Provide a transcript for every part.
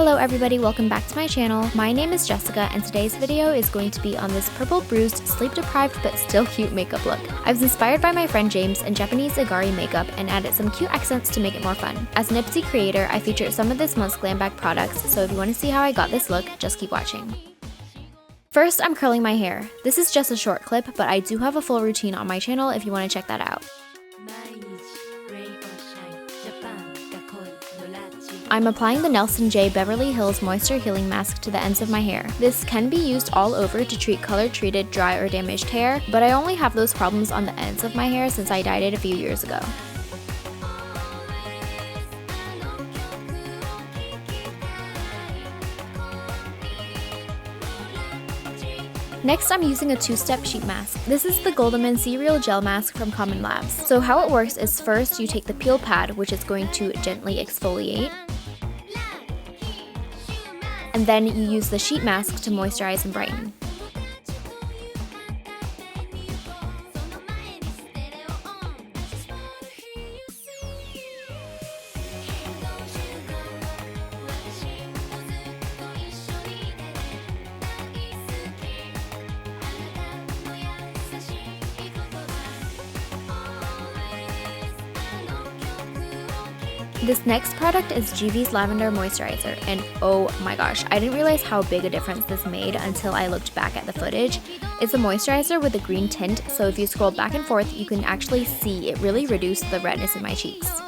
Hello everybody, welcome back to my channel. My name is Jessica and today's video is going to be on this purple bruised, sleep deprived but still cute makeup look. I was inspired by my friend James and Japanese IGARI makeup and added some cute accents to make it more fun. As an Ipsy creator, I featured some of this month's glam bag products, so if you want to see how I got this look, just keep watching. First, I'm curling my hair. This is just a short clip, but I do have a full routine on my channel if you want to check that out. I'm applying the Nelson J Beverly Hills Moisture Healing Mask to the ends of my hair. This can be used all over to treat color-treated, dry, or damaged hair, but I only have those problems on the ends of my hair since I dyed it a few years ago. Next, I'm using a two-step sheet mask. This is the Goldeman Cereal Gel Mask from Common Labs. So how it works is first you take the peel pad, which is going to gently exfoliate, and then you use the sheet mask to moisturize and brighten. This next product is GV's Lavender Moisturizer, and oh my gosh, I didn't realize how big a difference this made until I looked back at the footage. It's a moisturizer with a green tint, so if you scroll back and forth, you can actually see it really reduced the redness in my cheeks.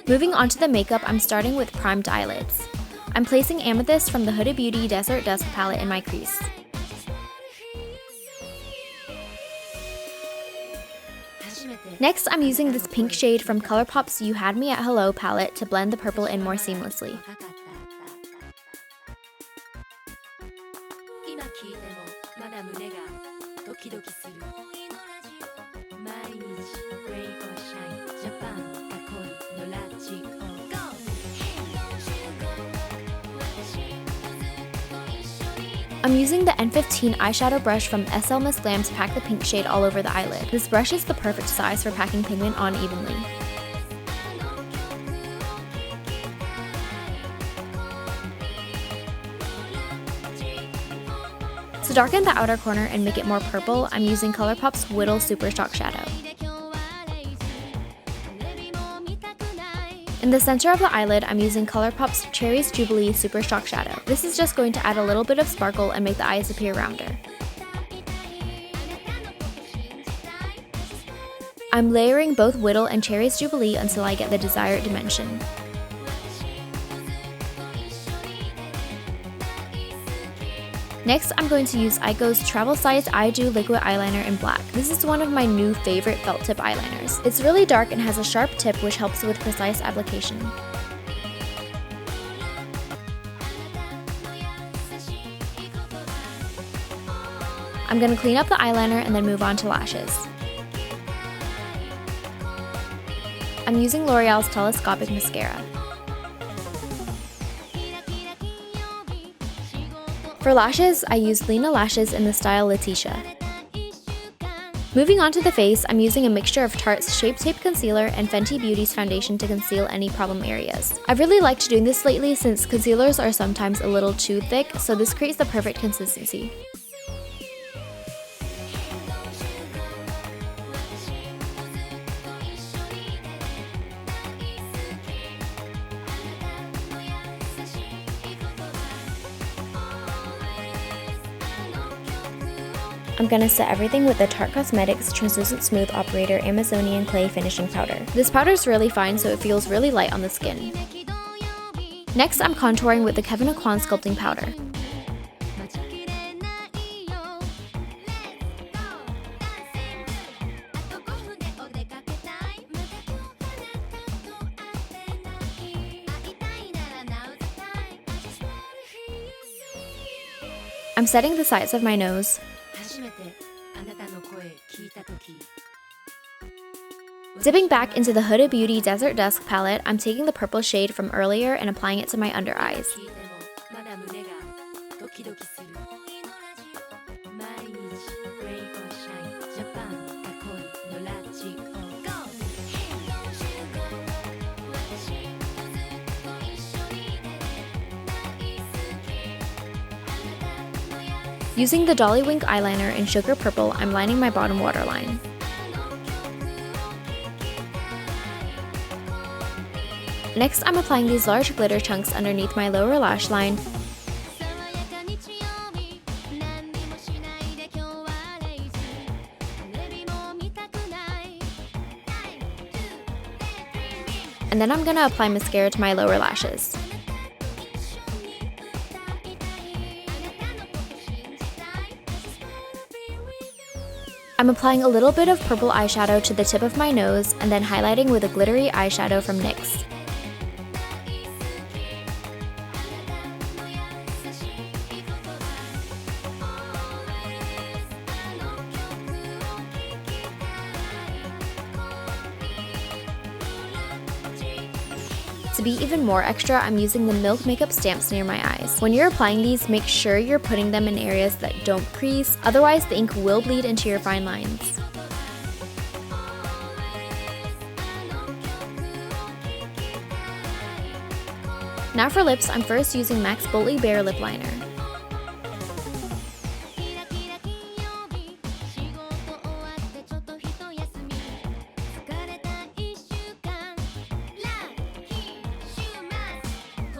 Moving on to the makeup, I'm starting with primed eyelids. I'm placing Amethyst from the Huda Beauty Desert Dusk palette in my crease. Next, I'm using this pink shade from ColourPop's You Had Me at Hello palette to blend the purple in more seamlessly. I'm using the N15 eyeshadow brush from SL Miss Glam to pack the pink shade all over the eyelid. This brush is the perfect size for packing pigment on evenly. To darken the outer corner and make it more purple, I'm using ColourPop's Whittle Super Shock Shadow. In the center of the eyelid, I'm using ColourPop's Cherries Jubilee Super Shock Shadow. This is just going to add a little bit of sparkle and make the eyes appear rounder. I'm layering both Whittle and Cherries Jubilee until I get the desired dimension. Next, I'm going to use Ico's Travel Size I Do Liquid Eyeliner in black. This is one of my new favorite felt tip eyeliners. It's really dark and has a sharp tip which helps with precise application. I'm going to clean up the eyeliner and then move on to lashes. I'm using L'Oreal's Telescopic Mascara. For lashes, I use Lena Lashes in the style Letitia. Moving on to the face, I'm using a mixture of Tarte's Shape Tape Concealer and Fenty Beauty's foundation to conceal any problem areas. I've really liked doing this lately since concealers are sometimes a little too thick, so this creates the perfect consistency. I'm gonna set everything with the Tarte Cosmetics Translucent Smooth Operator Amazonian Clay Finishing Powder. This powder is really fine, so it feels really light on the skin. Next, I'm contouring with the Kevyn Aucoin Sculpting Powder. I'm setting the sides of my nose. Dipping back into the Huda Beauty Desert Dusk palette, I'm taking the purple shade from earlier and applying it to my under eyes. Using the Dolly Wink eyeliner in Sugar Purple, I'm lining my bottom waterline. Next, I'm applying these large glitter chunks underneath my lower lash line. And then I'm gonna apply mascara to my lower lashes. I'm applying a little bit of purple eyeshadow to the tip of my nose and then highlighting with a glittery eyeshadow from NYX. To be even more extra, I'm using the Milk makeup stamps near my eyes. When you're applying these, make sure you're putting them in areas that don't crease, otherwise the ink will bleed into your fine lines. Now for lips, I'm first using MAC's Boldly Bare Lip Liner.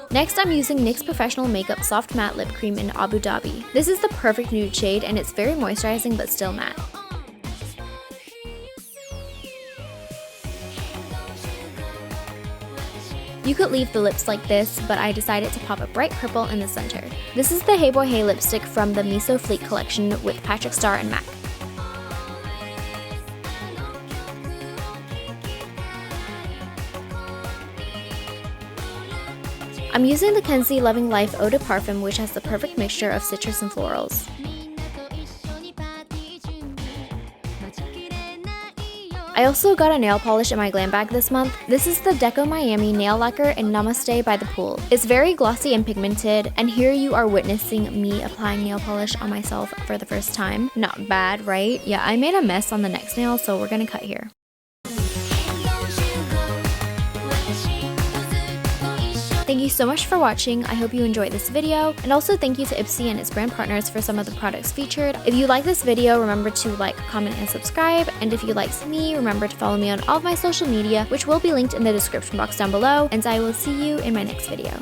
Next, I'm using NYX Professional Makeup Soft Matte Lip Cream in Abu Dhabi. This is the perfect nude shade and it's very moisturizing but still matte. You could leave the lips like this, but I decided to pop a bright purple in the center. This is the Hey Boy Hey lipstick from the Miso Fleet collection with Patrick Star and MAC. I'm using the Kenzie Loving Life Eau de Parfum, which has the perfect mixture of citrus and florals. I also got a nail polish in my glam bag this month. This is the Deco Miami Nail Lacquer in Namaste by the Pool. It's very glossy and pigmented, and here you are witnessing me applying nail polish on myself for the first time. Not bad, right? Yeah, I made a mess on the next nail, so we're gonna cut here. Thank you so much for watching. I hope you enjoyed this video, and also thank you to Ipsy and its brand partners for some of the products featured. If you like this video, remember to like, comment, and subscribe, and if you liked me, remember to follow me on all of my social media, which will be linked in the description box down below, and I will see you in my next video.